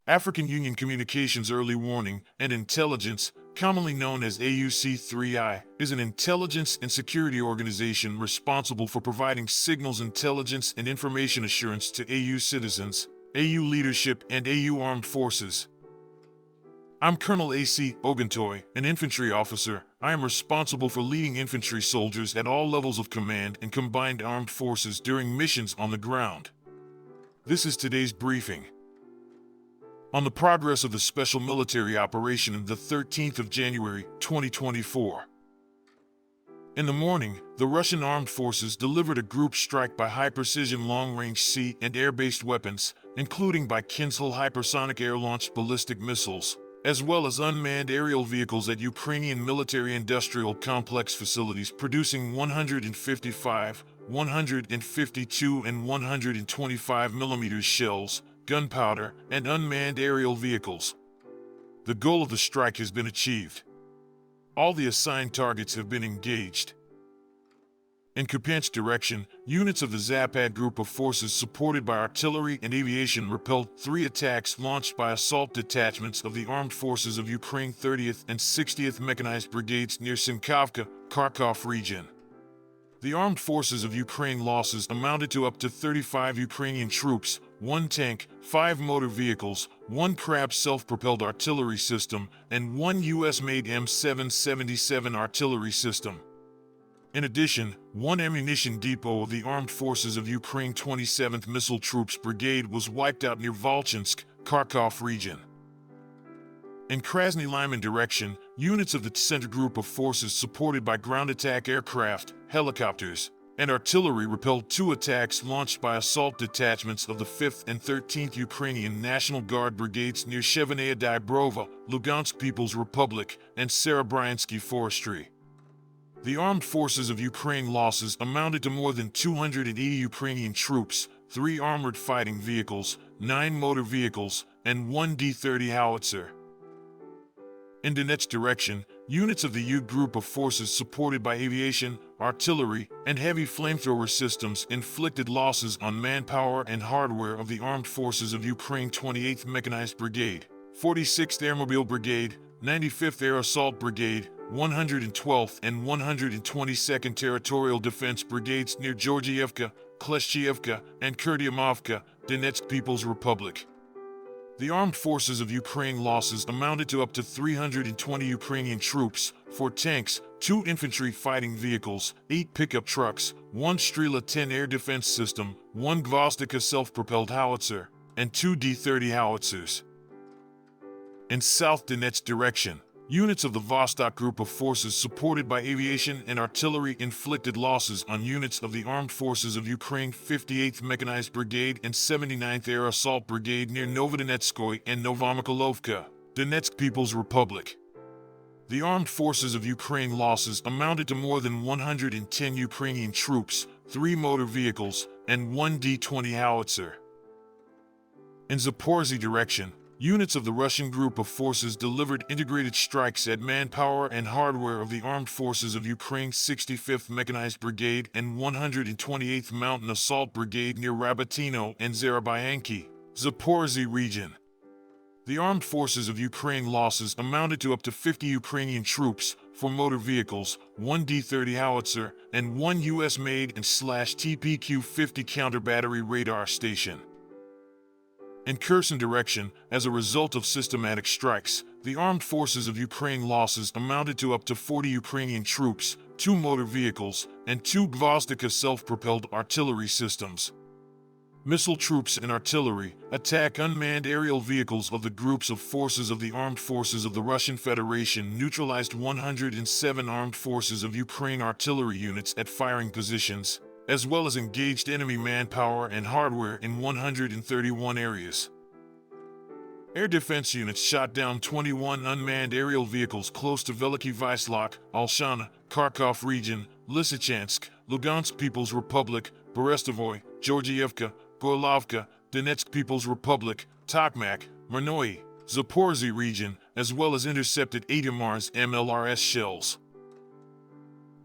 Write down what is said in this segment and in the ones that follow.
African Union Communications Early Warning and Intelligence, commonly known as AUC3I, is an intelligence and security organization responsible for providing signals intelligence and information assurance to AU citizens, AU leadership, and AU armed forces. I'm Colonel A.C. Oguntoy, an infantry officer. I am responsible for leading infantry soldiers at all levels of command and combined armed forces during missions on the ground. This is today's briefing. On the progress of the special military operation of the 13th of January, 2024. In the morning, the Russian armed forces delivered a group strike by high-precision long-range sea and air-based weapons, including by Kinzhal hypersonic air-launched ballistic missiles, as well as unmanned aerial vehicles at Ukrainian military-industrial complex facilities producing 155, 152, and 125 mm shells, gunpowder, and unmanned aerial vehicles. The goal of the strike has been achieved. All the assigned targets have been engaged. In Kupiansk direction, units of the Zapad group of forces supported by artillery and aviation repelled 3 attacks launched by assault detachments of the armed forces of Ukraine 30th and 60th Mechanized Brigades near Simkavka, Kharkov region. The armed forces of Ukraine losses amounted to up to 35 Ukrainian troops, 1 tank, 5 motor vehicles, 1 Krab self-propelled artillery system, and 1 US-made M777 artillery system. In addition, 1 ammunition depot of the Armed Forces of Ukraine 27th Missile Troops Brigade was wiped out near Volchansk, Kharkov region. In Krasny Lyman direction, units of the Center Group of Forces supported by ground attack aircraft, helicopters, and artillery repelled 2 attacks launched by assault detachments of the 5th and 13th Ukrainian National Guard Brigades near Shevenaya Dybrova, Lugansk People's Republic, and Serebryansky Forestry. The armed forces of Ukraine losses amounted to more than 280 Ukrainian troops, 3 armored fighting vehicles, 9 motor vehicles, and 1 D-30 howitzer. In Donetsk direction, units of the U group of forces supported by aviation, artillery, and heavy flamethrower systems inflicted losses on manpower and hardware of the armed forces of Ukraine 28th Mechanized Brigade, 46th Airmobile Brigade, 95th Air Assault Brigade, 112th and 122nd Territorial Defense Brigades near Georgievka, Kleshchievka, and Kurdiamovka, Donetsk People's Republic. The armed forces of Ukraine losses amounted to up to 320 Ukrainian troops, 4 tanks, 2 infantry fighting vehicles, 8 pickup trucks, 1 Strela 10 air defense system, 1 Gvozdika self-propelled howitzer, and 2 D-30 howitzers. In South Donetsk direction, units of the Vostok group of forces supported by aviation and artillery inflicted losses on units of the Armed Forces of Ukraine 58th Mechanized Brigade and 79th Air Assault Brigade near Novodonetskoy and Novomykolovka, Donetsk People's Republic. The armed forces of Ukraine losses amounted to more than 110 Ukrainian troops, 3 motor vehicles, and 1 D-20 howitzer. In Zaporizhzhia direction, units of the Russian group of forces delivered integrated strikes at manpower and hardware of the armed forces of Ukraine 65th Mechanized Brigade and 128th Mountain Assault Brigade near Rabatino and Zarabyanki, Zaporizhzhia region. The armed forces of Ukraine losses amounted to up to 50 Ukrainian troops, 4 motor vehicles, 1 D-30 howitzer, and 1 US-made and /TPQ-50 counter-battery radar station. In Kherson direction, as a result of systematic strikes, the armed forces of Ukraine losses amounted to up to 40 Ukrainian troops, 2 motor vehicles, and 2 Gvozdika self-propelled artillery systems. Missile troops and artillery attack unmanned aerial vehicles of the groups of forces of the armed forces of the Russian Federation neutralized 107 armed forces of Ukraine artillery units at firing positions, as well as engaged enemy manpower and hardware in 131 areas. Air defense units shot down 21 unmanned aerial vehicles close to Veliky Vyslok, Alshana, Kharkov region, Lysychansk, Lugansk People's Republic, Berestovoy, Georgievka, Gorlovka, Donetsk People's Republic, Tokmak, Mernoi, Zaporizhzhia region, as well as intercepted 8 Mars MLRS shells.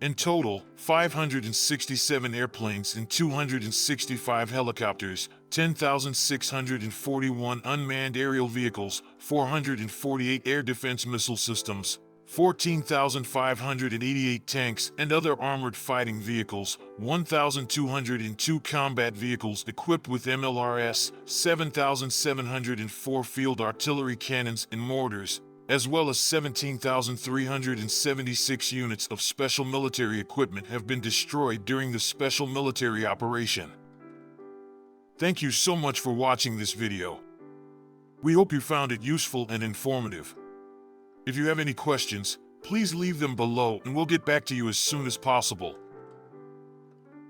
In total, 567 airplanes and 265 helicopters, 10,641 unmanned aerial vehicles, 448 air defense missile systems, 14,588 tanks and other armored fighting vehicles, 1,202 combat vehicles equipped with MLRS, 7,704 field artillery cannons and mortars, as well as 17,376 units of special military equipment have been destroyed during the special military operation. Thank you so much for watching this video. We hope you found it useful and informative. If you have any questions, please leave them below and we'll get back to you as soon as possible.